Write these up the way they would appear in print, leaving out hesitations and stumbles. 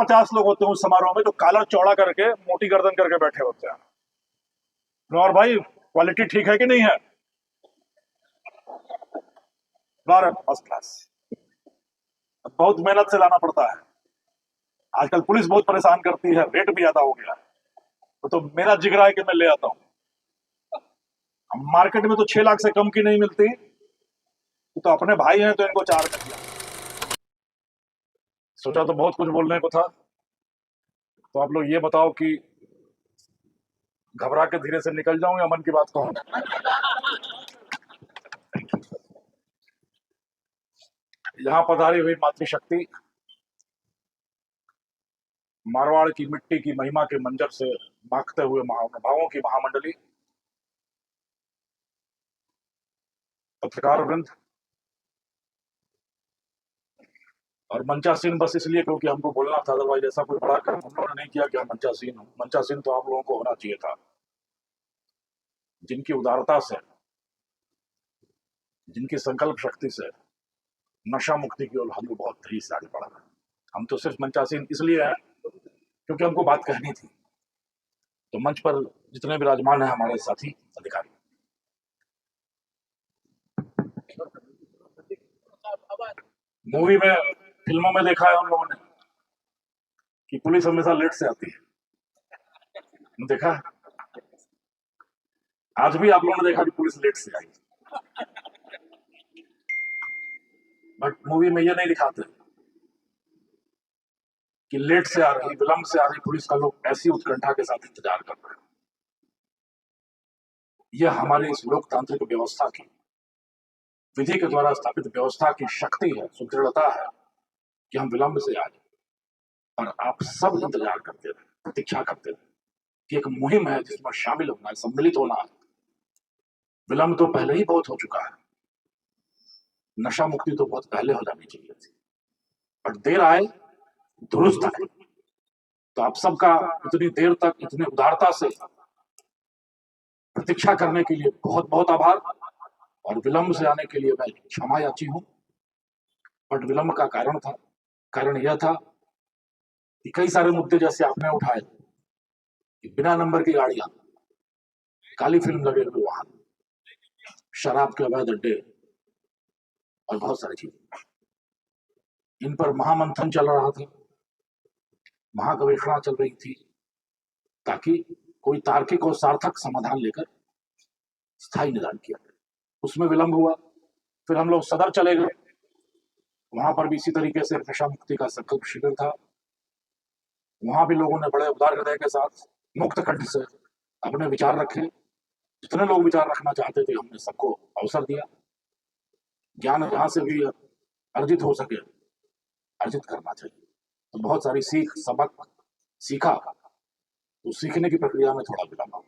50 लोग होते हैं उस समारोह में जो कालर चौड़ा करके मोटी गर्दन करके बैठे होते हैं। और भाई क्वालिटी ठीक है कि नहीं है? First class. बहुत मेहनत से लाना पड़ता है। आजकल पुलिस बहुत परेशान करती है, रेट भी ज्यादा हो गया है। तो मेरा जिगरा है कि मैं ले आता हूँ। मार्केट में तो 6 लाख से कम की नहीं मिलती, तो अपने भाई हैं तो इनको 4 कर दिया। सोचा तो बहुत कुछ बोलने को था, तो आप लोग ये बताओ कि घबरा के धीरे से निकल जाऊं या मन की बात कहूं? यहाँ पधारी हुई मातृशक्ति, मारवाड़ की मिट्टी की महिमा के मंजर से माखते हुए महानुभावों की महामंडली, पत्रकार वृंद और मंचासीन बस इसलिए क्योंकि हमको बोलना था, अदरवाइज ऐसा कोई बड़ा काम हम लोगों ने नहीं किया कि हम मंचासीन हो। मंचासीन तो आप लोगों को होना चाहिए था, जिनकी उदारता से, जिनकी संकल्प शक्ति से नशा मुक्ति की ओर हम लोग बहुत तेजी से आगे बढ़ा। हम तो सिर्फ मंचासीन इसलिए हैं क्योंकि हमको बात कहनी थी। तो मंच पर जितने विराजमान हैं हमारे साथी अधिकारी, मूवी में, फिल्मों में देखा है हम लोगों ने कि पुलिस हमेशा लेट से आती है, देखा है? आज भी आप लोगों ने देखा कि पुलिस लेट से आई, बट मूवी में ये नहीं दिखाते कि लेट से आ रही, विलंब से आ रही पुलिस का लोग ऐसी उत्कंठा के साथ इंतजार कर रहे हैं। यह हमारी इस लोकतांत्रिक व्यवस्था की, विधि के द्वारा स्थापित व्यवस्था की शक्ति है, सुदृढ़ता है कि हम विलंब से आए और आप सब इंतजार करते रहे, प्रतीक्षा करते रहे कि एक मुहिम है जिसमें शामिल होना है, सम्मिलित होना है। विलंब तो पहले ही बहुत हो चुका है, नशा मुक्ति तो बहुत पहले हो जानी चाहिए थी, बट देर आए दुरुस्त आए। तो आप सबका इतनी देर तक इतने उदारता से प्रतीक्षा करने के लिए बहुत बहुत आभार, और विलंब से आने के लिए मैं क्षमा याची हूं। बट विलंब का कारण यह था कि कई सारे मुद्दे जैसे आपने उठाए कि बिना नंबर की गाड़ियां, काली फिल्म लगे हुए वाहन, शराब के अवैध अड्डे और बहुत सारी चीजें, इन पर महामंथन चल रहा था, महागवेषणा चल रही थी, ताकि कोई तार्किक और सार्थक समाधान लेकर स्थायी निदान किया जाए। उसमें विलंब हुआ। फिर हम लोग सदर चले गए, वहां पर भी इसी तरीके से नशा मुक्ति का संकल्प शिविर था। वहां भी लोगों ने बड़े उदार हृदय के साथ मुक्त कंठ से अपने विचार रखे। जितने लोग विचार रखना चाहते थे हमने सबको अवसर दिया। ज्ञान जहां से भी अर्जित हो सके अर्जित करना चाहिए। तो बहुत सारी सीख सबक सीखा, तो सीखने की प्रक्रिया में थोड़ा विलंब हुआ।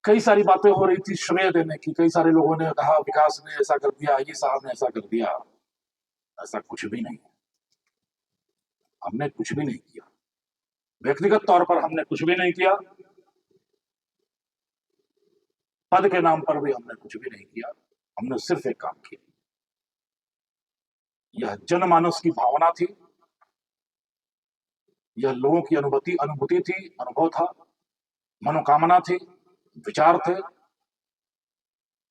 कई सारी बातें हो रही थी श्रेय देने की, कई सारे लोगों ने कहा विकास ने ऐसा कर दिया, ये साहब ने ऐसा कर दिया। ऐसा कुछ भी नहीं, हमने कुछ भी नहीं किया। व्यक्तिगत तौर पर हमने कुछ भी नहीं किया, पद के नाम पर भी हमने कुछ भी नहीं किया। हमने सिर्फ एक काम किया, यह जनमानस की भावना थी, यह लोगों की अनुभूति थी, अनुभव था, मनोकामना थी, विचार थे।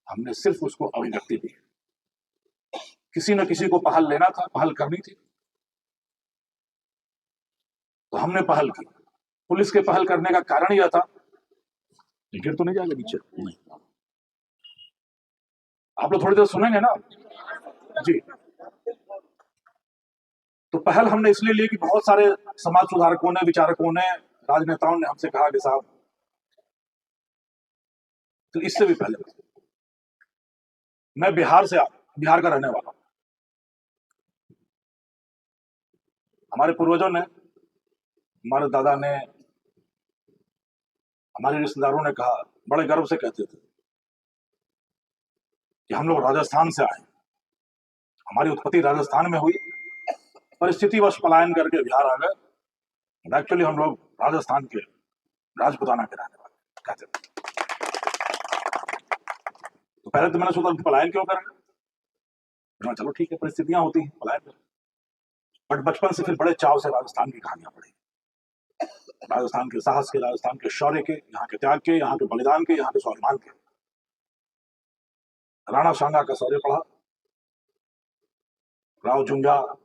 हमने सिर्फ उसको अभिव्यक्ति दी। किसी न किसी को पहल लेना था, पहल करनी थी, तो हमने पहल की। पुलिस के पहल करने का कारण यह था, गिर तो नहीं जाएगा नीचे? नहीं। आप लोग थोड़ी देर सुनेंगे ना जी। तो पहल हमने इसलिए ली कि बहुत सारे समाज सुधारकों ने, विचारकों ने, राजनेताओं ने हमसे कहा कि साहब, तो इससे भी पहले मैं बिहार का रहने वाला हूं। हमारे पूर्वजों ने, हमारे दादा ने, हमारे रिश्तेदारों ने कहा, बड़े गर्व से कहते थे कि हम लोग राजस्थान से आए, हमारी उत्पत्ति राजस्थान में हुई, परिस्थितिवश पलायन करके बिहार आ गए। एक्चुअली हम लोग राजस्थान के राजपुताना के रहने वाले कहते थे। तो पहले तो मैंने सोचा पलायन क्यों करें, चलो ठीक है, परिस्थितियां होती हैं, पलायन करें। बट बचपन से फिर बड़े चाव से राजस्थान की कहानियां पढ़ी, राजस्थान के साहस के, राजस्थान के शौर्य के, यहाँ के त्याग के, यहाँ के बलिदान के, यहाँ के स्वाभिमान के। राणा सांगा का शौर्य पढ़ा, राव झुंझा,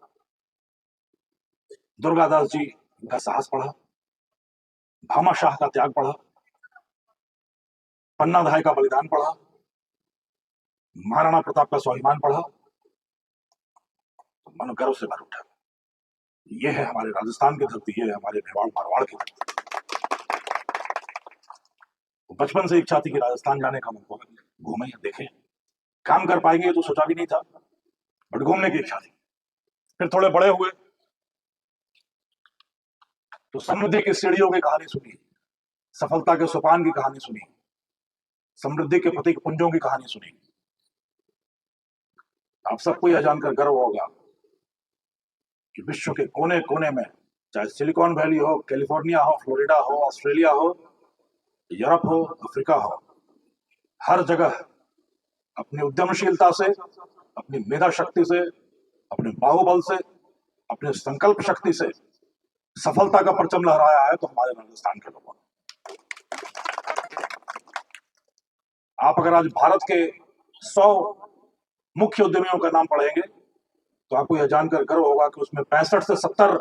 दुर्गादास जी का साहस पढ़ा, भामा शाह का त्याग पढ़ा, पन्ना धाय का बलिदान पढ़ा, महाराणा प्रताप का स्वाभिमान पढ़ा, तो मन गर्व से भर उठा। ये है हमारे राजस्थान की धरती, ये है हमारे मेवाड़ मारवाड़ की धरती। तो बचपन से इच्छा थी कि राजस्थान जाने का, मन घूमे देखे। काम कर पाएंगे तो सोचा भी नहीं था, बट घूमने की इच्छा थी। फिर थोड़े बड़े हुए तो समृद्धि की सीढ़ियों की कहानी सुनी, सफलता के सोपान की कहानी सुनी, समृद्धि के प्रतीक पुंजों की कहानी सुनी। आप सबको यह जानकर गर्व होगा कि विश्व के कोने कोने में, चाहे सिलिकॉन वैली हो, कैलिफोर्निया हो, फ्लोरिडा हो, ऑस्ट्रेलिया हो, यूरोप हो, अफ्रीका हो, हर जगह अपनी उद्यमशीलता से, अपनी मेधा शक्ति से, अपने बाहुबल से, अपने संकल्प शक्ति से सफलता का परचम लहराया है तो हमारे राजस्थान के लोगों ने। आप अगर आज भारत के 100 मुख्य उद्यमियों का नाम पढ़ेंगे तो आपको यह जानकर गर्व होगा कि उसमें 65 से 70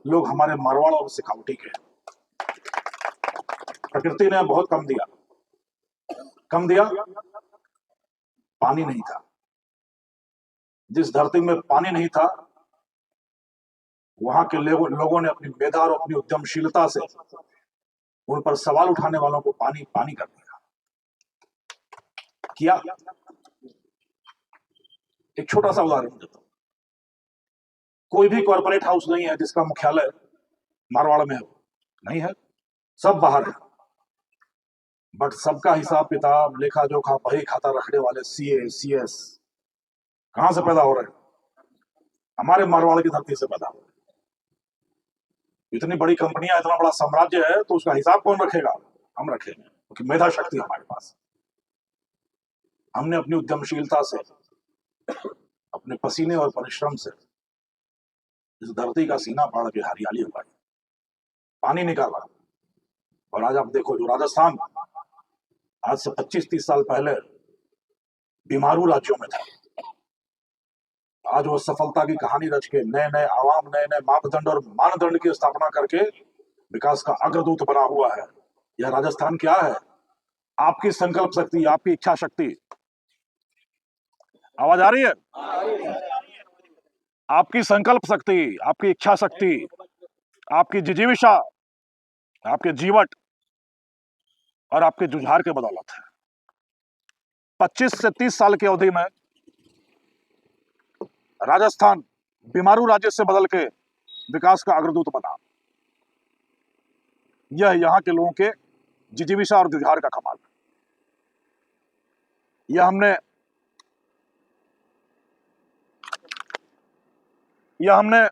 लोग हमारे मारवाड़ और सिखावटी के। प्रकृति ने बहुत कम दिया, पानी नहीं था। जिस धरती में पानी नहीं था, वहां के लोगों ने अपनी मेधा और अपनी उद्यमशीलता से उन पर सवाल उठाने वालों को पानी पानी कर किया। एक छोटा सा उदाहरण देता हूं। कोई भी कॉर्पोरेट हाउस नहीं है जिसका मुख्यालय मारवाड़ में हो, नहीं है, सब बाहर है। बट सबका हिसाब किताब, लेखा जोखा, बही खाता रखने वाले सीए, सीएस कहां से पैदा हो रहे हैं? हमारे मारवाड़ की धरती से पैदा हो रहे हैं। इतनी बड़ी कंपनियां, इतना बड़ा साम्राज्य है, तो उसका हिसाब कौन रखेगा? हम रखेंगे, क्योंकि मेधा शक्ति हमारे पास। हमने अपनी उद्यमशीलता से, अपने पसीने और परिश्रम से इस धरती का सीना फाड़ के हरियाली उगाई, पानी निकाला। और आज आप देखो, जो राजस्थान आज से 25-30 साल पहले बीमारू राज्यों में था, आज वो सफलता की कहानी रच के नए नए आवाम, नए नए मापदंड और मानदंड की स्थापना करके विकास का अग्रदूत बना हुआ है। यह राजस्थान क्या है? आपकी संकल्प शक्ति, आपकी इच्छा शक्ति। आवाज आ रही है? आपकी संकल्प शक्ति, आपकी इच्छा शक्ति, आपकी जिजीविषा, आपके जीवट और आपके जुझार के बदौलत है। 25 से 30 साल की अवधि में राजस्थान बीमारू राज्य से बदल के विकास का अग्रदूत बना। यह यहाँ के लोगों के जिजीविषा और जुझार का कमाल है। यह हमने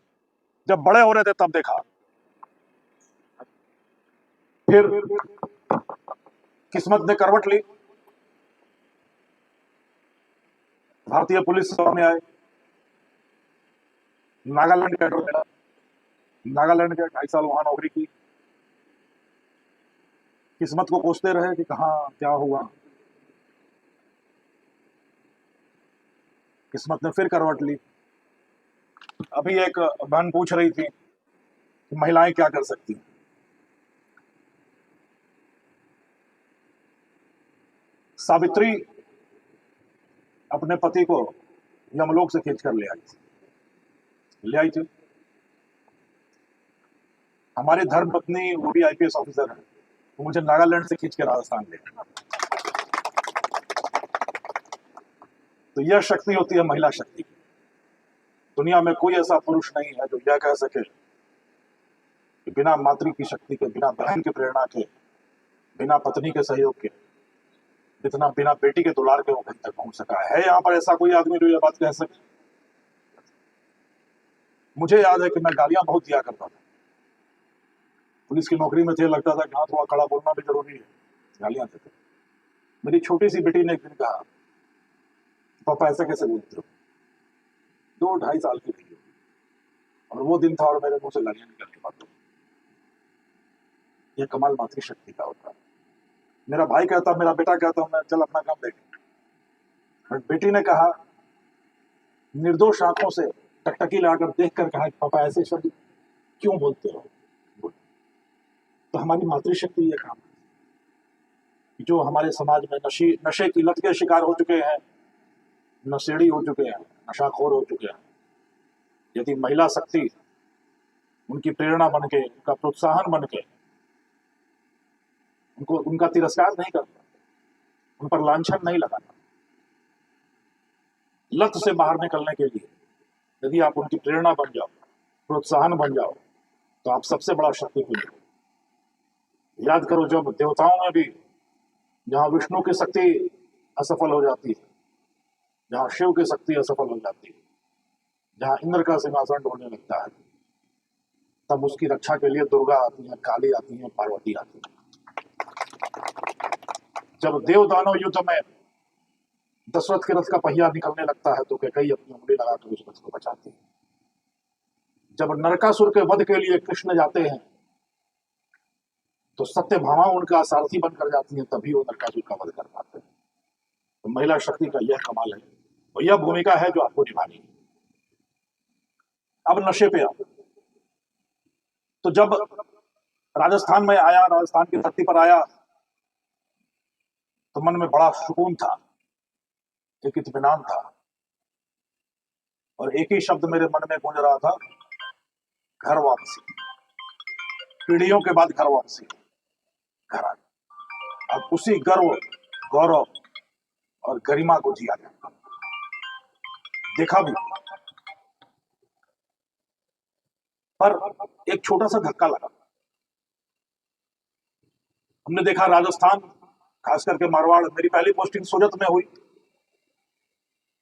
जब बड़े हो रहे थे तब देखा। फिर किस्मत ने करवट ली, भारतीय पुलिस सेवा में आए, नागालैंड कैडर मिला, नागालैंड के 2.5 साल वहां नौकरी की। किस्मत को कोसते रहे कि कहां क्या हुआ। किस्मत ने फिर करवट ली। अभी एक बहन पूछ रही थी कि महिलाएं क्या कर सकती हैं। सावित्री अपने पति को यमलोक से खींच कर ले आई थी। हमारी धर्म पत्नी, वो भी आईपीएस ऑफिसर है, तो मुझे नागालैंड से खींच के राजस्थान ले गई। तो यह शक्ति होती है महिला शक्ति। दुनिया में कोई ऐसा पुरुष नहीं है जो यह कह सके कि बिना मातृ की शक्ति के, बिना बहन की प्रेरणा के, बिना पत्नी के सहयोग के, बिना बेटी के दुलार के वो कहीं तक पहुंच सका है। यहाँ पर ऐसा कोई आदमी जो यह बात कह सके? मुझे याद है कि मैं गालियां बहुत दिया करता था। पुलिस की नौकरी में थे, लगता था कि हाँ, थोड़ा कड़ा बोलना भी जरूरी है, गालियां देते। मेरी छोटी सी बेटी ने एक दिन कहा, पापा ऐसा कैसे बोलते हो? 2-2.5 साल की थी। और वो दिन था और मेरे मुंह से गालियां निकल के बात। ये कमाल मातृशक्ति का होता है। मेरा भाई कहता, मेरा बेटा कहता, मैं चल अपना काम देख। बट बेटी ने कहा, निर्दोष आंखों से टकटकी लगाकर देखकर कहा, पापा ऐसे शब्द क्यों बोलते हो? तो हमारी मातृशक्ति ये काम, जो हमारे समाज में नशे की लत के शिकार हो चुके हैं, नशेड़ी हो चुके हैं, नशाखोर हो चुके हैं, यदि महिला शक्ति उनकी प्रेरणा बन के, उनका प्रोत्साहन बन के, उनका तिरस्कार नहीं करता, उन पर लांछन नहीं लगाता, लत से बाहर निकलने के लिए यदि आप उनकी प्रेरणा बन जाओ, प्रोत्साहन बन जाओ, तो आप सबसे बड़ा शक्ति पुंज हो। याद करो, जब देवताओं में भी जहां विष्णु की शक्ति असफल हो जाती है, जहां शिव की शक्ति असफल हो जाती है, जहां इंद्र का सिंहासन ढोने लगता है, तब उसकी रक्षा के लिए दुर्गा आती है, काली आती है, पार्वती आती है। जब देव दानव युद्ध में दशरथ के रथ का पहिया निकलने लगता है, तो कैकेयी अपनी उंगली लगाकर उस रथ को बचाती है। जब नरकासुर के वध के लिए कृष्ण जाते हैं, तो सत्यभामा उनका सारथी बनकर जाती है, तभी वो नरकासुर का वध कर पाते हैं। तो महिला शक्ति का यह कमाल है, और यह भूमिका है जो आपको निभानी है। अब नशे पे आओ। तो जब राजस्थान में आया, राजस्थान की धरती पर आया, तो मन में बड़ा सुकून था, एक इत्मीनान था, और एक ही शब्द मेरे मन में गूंज रहा था, घर वापसी। पीढ़ियों के बाद घर वापसी, घर आ गया। अब उसी गर्व, गौरव और गरिमा को जिया गया, देखा भी। पर एक छोटा सा धक्का लगा। हमने देखा राजस्थान, खास करके मारवाड़, मेरी पहली पोस्टिंग सोजत में हुई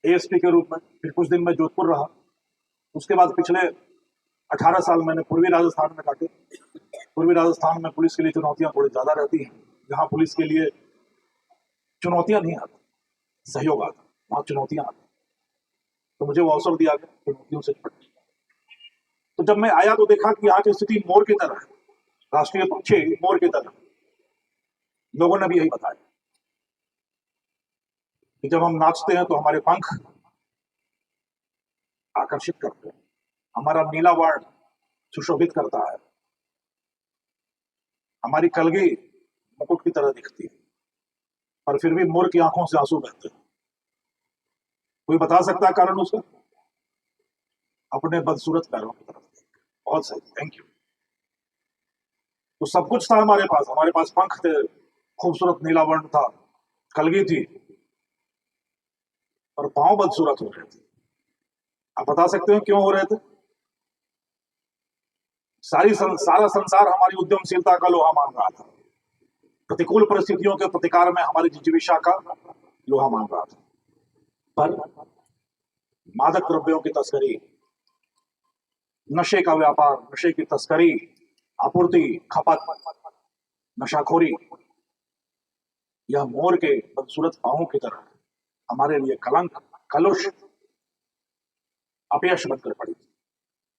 एएसपी के रूप में, फिर कुछ दिन में जोधपुर रहा, उसके बाद पिछले 18 साल मैंने पूर्वी राजस्थान में काटे। पूर्वी राजस्थान में पुलिस के लिए चुनौतियां थोड़ी ज्यादा रहती हैं। जहां पुलिस के लिए चुनौतियां नहीं आती, सहयोग आता, वहां चुनौतियां आती। तो मुझे वो अवसर दिया गया चुनौतियों से निपटने। तो जब मैं आया तो देखा कि यहाँ की स्थिति मोर की तरह है, राष्ट्रीय पक्षी मोर की तरह। लोगों ने भी यही बताया कि जब हम नाचते हैं तो हमारे पंख आकर्षित करते हैं, हमारा नीला वर्ण सुशोभित करता है, हमारी कलगी मुकुट की तरह दिखती है, पर फिर भी मोर की आंखों से आंसू बहते हैं। कोई बता सकता है कारण उसका? अपने बदसूरत पैरों की तरफ। बहुत सही, थैंक यू। तो सब कुछ था हमारे पास पंख थे, खूबसूरत नीला वर्ण था, कलगी थी, और पांव बदसूरत हो रहे थे। आप बता सकते हो क्यों हो रहे थे? सारा संसार हमारी उद्यमशीलता का लोहा मान रहा था, प्रतिकूल परिस्थितियों के प्रतिकार में हमारी जिजीविषा का लोहा मान रहा था। पर मादक द्रव्यों की तस्करी, नशे का व्यापार, नशे की तस्करी, आपूर्ति, खपत, नशाखोरी, यह मोर के बदसूरत पांवों की तरह हमारे लिए कलंक, कलुष, अपयश बनकर पड़ी।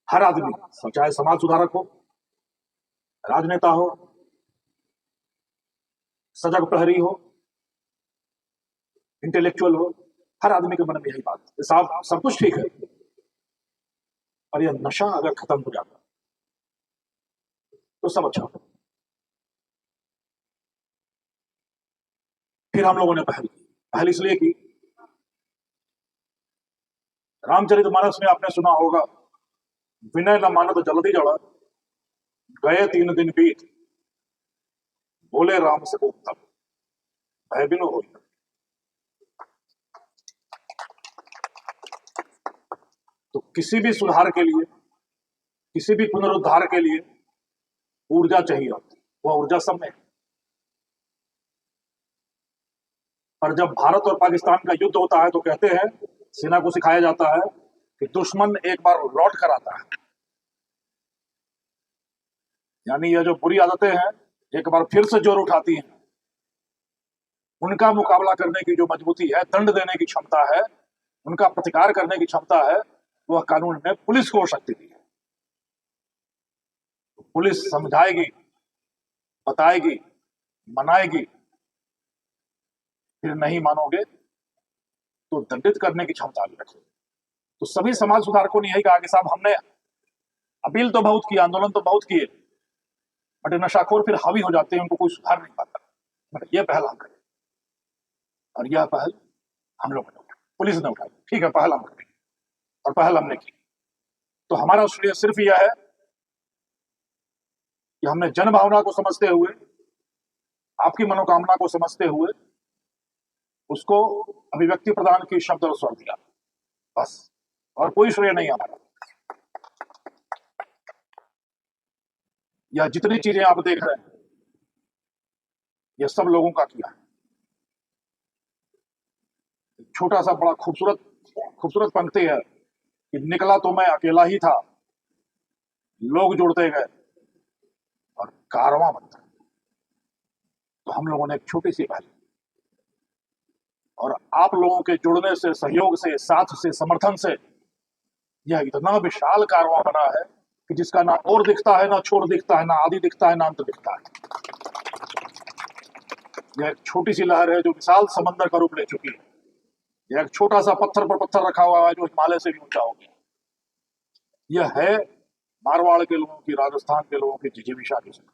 हर आदमी, चाहे समाज सुधारक हो, राजनेता हो, सजग प्रहरी हो, इंटेलेक्चुअल हो, हर आदमी के मन में यही बात, साहब सब कुछ ठीक है, और यह नशा अगर खत्म हो जाता तो सब अच्छा हो। फिर हम लोगों ने पहल इसलिए की, रामचरितमानस में आपने सुना होगा, विनय न मानत जल्दी जड़ा, गए 3 दिन बीत, बोले राम से तब भय बिनु होई। तो किसी भी सुधार के लिए, किसी भी पुनरुद्धार के लिए ऊर्जा चाहिए होती, वह ऊर्जा सब में है। पर जब भारत और पाकिस्तान का युद्ध होता है तो कहते हैं, सेना को सिखाया जाता है कि दुश्मन एक बार लौट कर आता है, यानी यह जो बुरी आदतें हैं एक बार फिर से जोर उठाती हैं, उनका मुकाबला करने की जो मजबूती है, दंड देने की क्षमता है, उनका प्रतिकार करने की क्षमता है, वह कानून ने पुलिस को शक्ति दी है। पुलिस समझाएगी, बताएगी, मनाएगी, फिर नहीं मानोगे तो दंडित करने की क्षमता भी रखे। तो सभी समाज सुधारकों ने यही कहा कि साहब हमने अपील तो बहुत की, आंदोलन तो बहुत किए, बट नशाखोर फिर हावी हो जाते हैं, उनको कोई सुधार नहीं पाता, बट ये पहल हम करें। और यह पहल हम लोगों ने उठाई, पुलिस ने उठाई, ठीक है, पहल हम करें, और पहल हमने की। तो हमारा श्रेय सिर्फ यह है कि हमने जन भावना को समझते हुए, आपकी मनोकामना को समझते हुए उसको अभिव्यक्ति प्रदान की, शब्द और स्वर दिया, बस, और कोई श्रेय नहीं हमारा। यह जितनी चीजें आप देख रहे हैं, यह सब लोगों का किया है। छोटा सा बड़ा खूबसूरत पंक्ति है कि निकला तो मैं अकेला ही था, लोग जुड़ते गए और कारवां बनता। तो हम लोगों ने एक छोटी सी पहल, और आप लोगों के जुड़ने से, सहयोग से, साथ से, समर्थन से यह इतना विशाल कारवां बना है कि जिसका ना और दिखता है, ना छोर दिखता है, ना आदि दिखता है, ना अंत दिखता है। यह एक छोटी सी लहर है जो विशाल समंदर का रूप ले चुकी है। यह एक छोटा सा पत्थर पर पत्थर रखा हुआ है जो हिमालय से भी ऊंचा हो गया। यह है मारवाड़ के लोगों की, राजस्थान के लोगों की जिजीविका की शक्ति।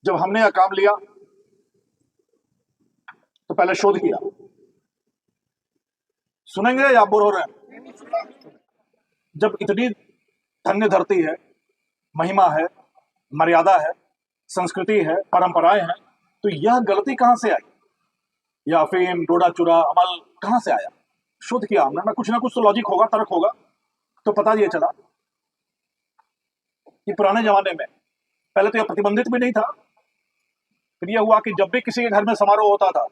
जब हमने यह काम लिया तो पहले शोध किया। सुनेंगे या बोर हो रहे हैं? जब इतनी धन्य धरती है, महिमा है, मर्यादा है, संस्कृति है, परंपराएं हैं, तो यह गलती कहां से आई? या अफीम, डोडा चूरा, अमल कहां से आया? शोध किया हमने, ना कुछ तो लॉजिक होगा, तर्क होगा। तो पता ये चला कि पुराने जमाने में पहले तो यह प्रतिबंधित भी नहीं था। फिर यह हुआ कि जब भी किसी के घर में समारोह होता था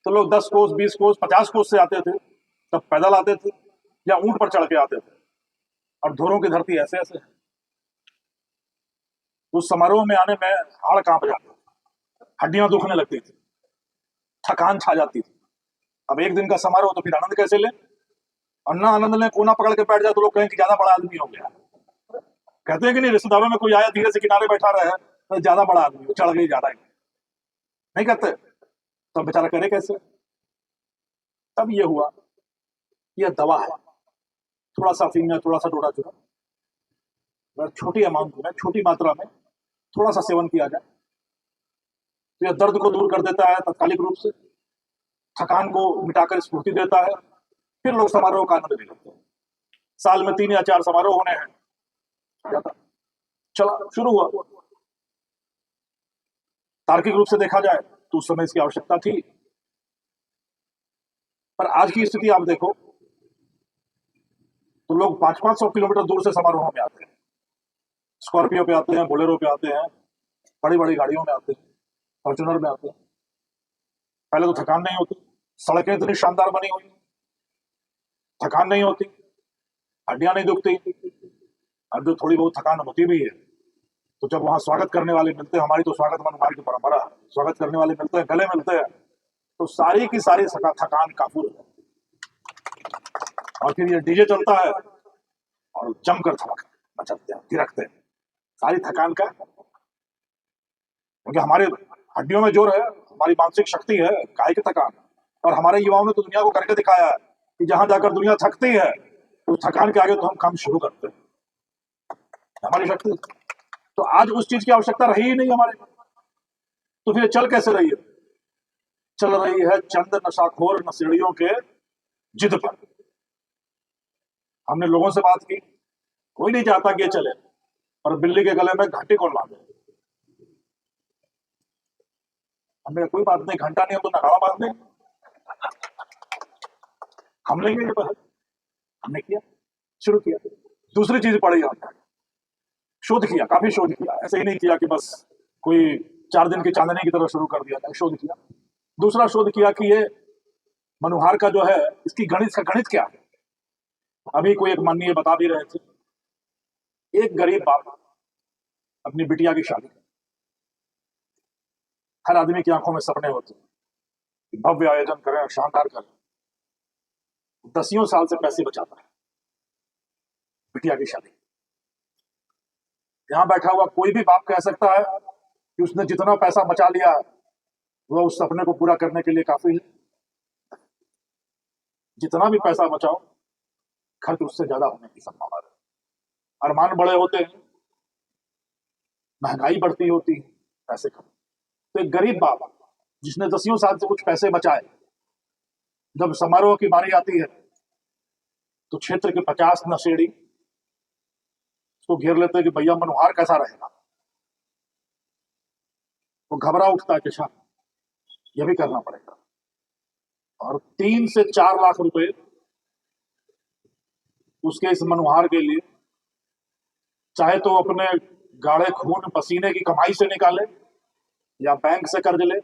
तो लोग 10 कोस, 20 कोस, 50 कोस से आते थे, तब पैदल आते थे या ऊंट पर चढ़ के आते थे, और धोरों की धरती ऐसे ऐसे है। उस समारोह में आने में हाड़ कांप जाते, हड्डियां दुखने लगती थी, थकान छा जाती थी। अब एक दिन का समारोह तो फिर आनंद कैसे ले? और ना आनंद लें, कोना पकड़ के बैठ जाए तो लोग कहें कि ज्यादा बड़ा आदमी हो गया। कहते हैं कि नहीं, रिश्तेदारों में कोई आया, धीरे से किनारे बैठा रहे तो ज्यादा बड़ा आदमी, चढ़ गई ज्यादा, नहीं कहते? तो बेचारा करे कैसे? तब ये हुआ, यह दवा है, थोड़ा सा अफीम में, थोड़ा सा डोडा चूरा, छोटी अमाउंट में, छोटी मात्रा में थोड़ा सा सेवन किया जाए तो यह दर्द को दूर कर देता है तात्कालिक रूप से, थकान को मिटाकर स्फूर्ति देता है। फिर लोग समारोह का आनंद ले लेते हैं। साल में 3 या 4 समारोह होने हैं, चला शुरू हुआ। तार्किक रूप से देखा जाए तो उस समय इसकी आवश्यकता थी, पर आज की स्थिति आप देखो तो लोग 500-500 किलोमीटर दूर से समारोह में आते हैं, स्कॉर्पियो पे आते हैं, बोलेरो पे आते हैं, बड़ी बड़ी गाड़ियों में आते हैं, फॉर्च्यूनर में आते हैं। पहले तो थकान नहीं होती, सड़कें इतनी शानदार बनी हुई, थकान नहीं होती, हड्डियां नहीं दुखती, और जो थोड़ी बहुत थकान होती भी है तो जब वहां स्वागत करने वाले मिलते हैं, हमारी तो स्वागत हमारी तो परंपरा है, स्वागत करने वाले मिलते हैं, गले मिलते हैं, तो सारी की सारी थकान काफूर है। और फिर ये डीजे चलता है और जमकर मचलते हैं, थिरकते हैं, सारी थकान का, क्योंकि हमारे हड्डियों में जोर है, हमारी मानसिक शक्ति है, काहे की थकान। और हमारे युवाओं ने तो दुनिया को करके दिखाया है कि जहां जाकर दुनिया थकती है उस थकान के आगे तो हम काम शुरू करते हैं, हमारी शक्ति। तो आज उस चीज की आवश्यकता रही ही नहीं हमारे पास, तो फिर चल कैसे रही है? चल रही है चंद नशाखोर नशेड़ियों के जिद पर। हमने लोगों से बात की, कोई नहीं चाहता कि ये चले, और बिल्ली के गले में घंटी कौन बांधे? हमने कोई बात नहीं, घंटा नहीं हो तो नगाड़ा बांध देंगे, हम लेंगे ये पहल। हमने किया, शुरू किया। दूसरी चीज पड़ी हमने, शोध किया, काफी शोध किया। ऐसे ही नहीं किया कि बस कोई 4 दिन की चांदनी की तरह शुरू कर दिया, शोध किया। दूसरा शोध किया कि ये मनुहार का जो है, इसकी गणित क्या है। अभी कोई एक माननीय बता भी रहे थे, एक गरीब बाप अपनी बिटिया की शादी, हर आदमी की आंखों में सपने होते हैं, भव्य आयोजन करें, शानदार करें, 10 साल से पैसे बचाता है बिटिया की शादी, यहां बैठा हुआ कोई भी बाप कह सकता है कि उसने जितना पैसा बचा लिया वह उस सपने को पूरा करने के लिए काफी है। जितना भी पैसा बचाओ, खर्च उससे ज्यादा होने की संभावना है। अरमान बड़े होते हैं, महंगाई बढ़ती होती है, पैसे कम। तो एक गरीब बाप जिसने 10 साल से कुछ पैसे बचाए, जब समारोह की बारी आती है तो क्षेत्र के 50 नशेड़ी उसको घेर लेते हैं कि भैया मनोहार कैसा रहेगा। वो घबरा उठता है कि अच्छा यह भी करना पड़ेगा, और 3 से 4 लाख रुपए उसके इस मनोहार के लिए चाहे तो अपने गाढ़े खून पसीने की कमाई से निकाले, या बैंक से कर्ज ले,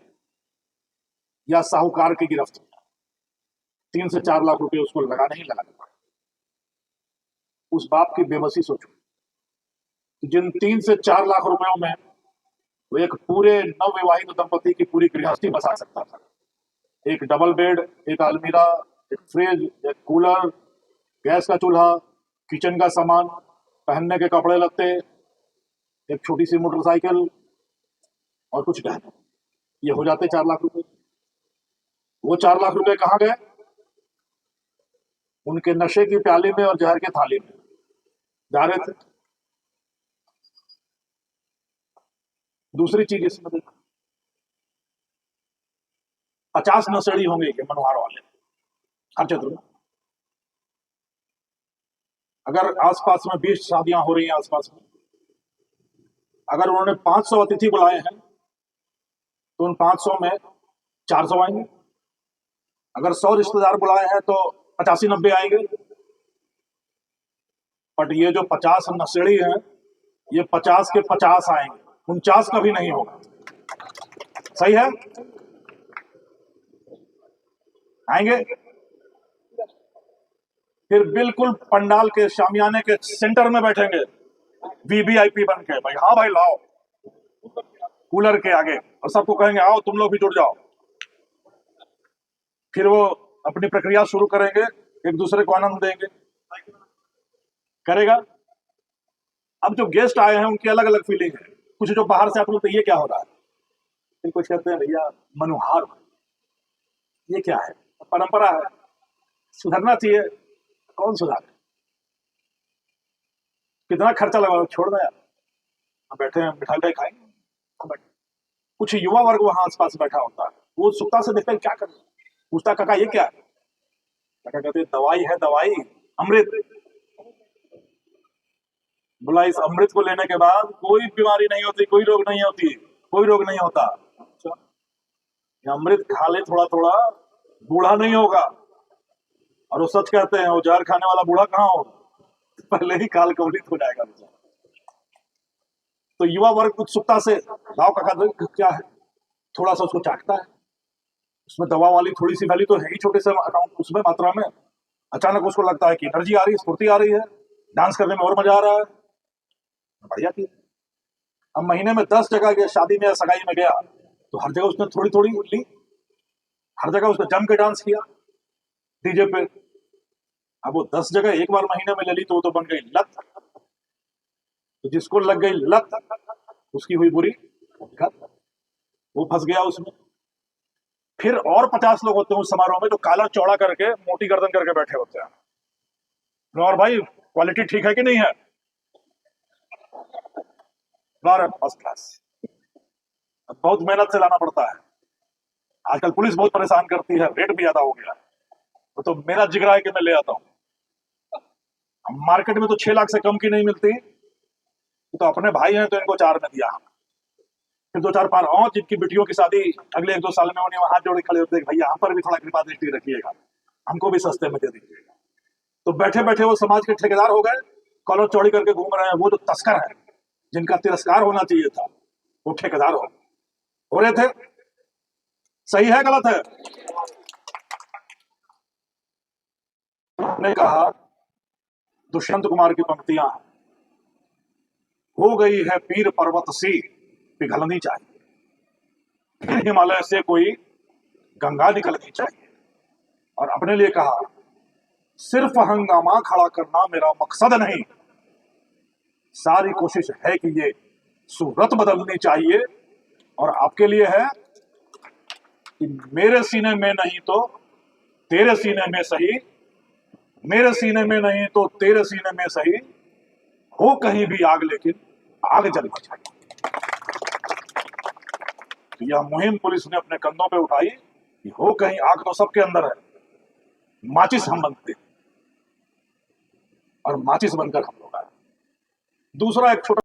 या साहूकार की गिरफ्त में। 3 से 4 लाख रुपए उसको लगाने ही लगाने पड़े। उस बाप की बेबसी सोचो, जिन 3 से 4 लाख रुपयों में वो एक पूरे नवविवाहित दंपति की पूरी गृहस्थी बसा सकता था। एक डबल बेड, एक अलमीरा, एक फ्रिज, एक कूलर, गैस का चूल्हा, किचन का सामान, पहनने के कपड़े लत्ते, एक छोटी सी मोटरसाइकिल और कुछ गहने, ये हो जाते 4 लाख रुपए। वो 4 लाख रुपए कहाँ गए? उनके नशे की प्याली में और जहर के थाली में जा रहे थे। दूसरी चीज इसमें देखो, 50 नशेड़ी होंगे ये मनोहार वाले हर क्षेत्र में। अगर आसपास में 20 शादियां हो रही हैं आसपास में, अगर उन्होंने 500 अतिथि बुलाए हैं तो उन 500 में 400 आएंगे। अगर 100 रिश्तेदार बुलाए हैं तो 85-90 आएंगे। बट ये जो 50 नशेड़ी हैं, ये 50 के 50 आएंगे, 49 का भी नहीं होगा। सही है? आएंगे, फिर बिल्कुल पंडाल के शामियाने के सेंटर में बैठेंगे वीवीआईपी बन के, भाई हाँ भाई लाओ, कूलर के आगे, और सबको कहेंगे आओ तुम लोग भी जुड़ जाओ। फिर वो अपनी प्रक्रिया शुरू करेंगे, एक दूसरे को आनंद देंगे। करेगा। अब जो गेस्ट आए हैं उनकी अलग अलग फीलिंग है। कुछ जो बाहर से आते बोलते ये क्या हो रहा है, फिर कुछ कहते हैं भैया मनोहार, ये क्या है, परंपरा है, सुधरना चाहिए। कौन सुधारे? कितना खर्चा लगा, छोड़ दो यार, हम बैठे हैं मिठाई उठाई खाएंगे। कुछ युवा वर्ग वहां आसपास बैठा होता है, वो उत्सुकता से देखते हैं क्या कर, पूछता काका ये क्या है? काका कहते दवाई है, दवाई, अमृत। बोला इस अमृत को लेने के बाद कोई बीमारी नहीं होती, कोई रोग नहीं होती, कोई रोग नहीं होता। अच्छा, ये अमृत खा ले थोड़ा थोड़ा, बूढ़ा नहीं होगा। और वो सच कहते हैं, वो जहर खाने वाला बूढ़ा कहाँ हो, पहले ही काल कवलित हो जाएगा। तो युवा वर्ग उत्सुकता से लाओ काका क्या है, थोड़ा सा उसको चाटता है। उसमें दवा वाली थोड़ी सी वैल्यू तो है ही छोटे से अकाउंट उसमें मात्रा में। अचानक उसको लगता है कि एनर्जी आ रही है, स्फूर्ति आ रही है, डांस करने में और मजा आ रहा है। बढ़िया थी। अब महीने में 10 जगह गया, शादी में या सगाई में गया, तो हर जगह उसने थोड़ी थोड़ी ली, हर जगह उसने जम के डांस किया डीजे पे। अब वो 10 जगह एक बार महीने में ले ली तो वो तो बन गई लत। तो जिसको लग गई लत उसकी हुई बुरी गत, वो फंस गया उसमें। फिर और 50 लोग होते हैं उस समारोह में जो काला चौड़ा करके मोटी गर्दन करके बैठे होते हैं। और भाई क्वालिटी ठीक है कि नहीं है? First class. बहुत मेहनत से लाना पड़ता है। आजकल पुलिस बहुत परेशान करती है, रेट भी ज्यादा हो गया। तो मेरा जिगरा है कि मैं ले आता हूं। मार्केट में तो 6 लाख से कम की नहीं मिलती, तो अपने भाई हैं तो इनको 4 में दिया। फिर 2-4 पार और जिनकी बेटियों की शादी अगले 1-2 साल में होने, वहां हाथ जोड़े खड़े होते हैं, भैया हम पर भी थोड़ा कृपा दृष्टि रखिएगा, हमको भी सस्ते में दे दीजिएगा। तो बैठे बैठे वो समाज के ठेकेदार हो गए, कॉलर चौड़ी करके घूम रहे हैं। वो जो तस्कर है, जिनका तिरस्कार होना चाहिए था, वो ठेकेदार हो रहे थे। सही है गलत है? ने कहा दुष्यंत कुमार की पंक्तियां, हो गई है पीर पर्वत सी पिघलनी चाहिए, फिर हिमालय से कोई गंगा निकलनी चाहिए। और अपने लिए कहा सिर्फ हंगामा खड़ा करना मेरा मकसद नहीं, सारी कोशिश है कि ये सूरत बदलनी चाहिए, और आपके लिए है कि मेरे सीने में नहीं तो तेरे सीने में सही, मेरे सीने में नहीं तो तेरे सीने में सही, हो कहीं भी आग लेकिन आग जलनी चाहिए। तो यह मुहिम पुलिस ने अपने कंधों पे उठाई कि हो कहीं आग तो सबके अंदर है, माचिस हम बनते हैं, और माचिस बनकर हम लोग आए। दूसरा एक छोटा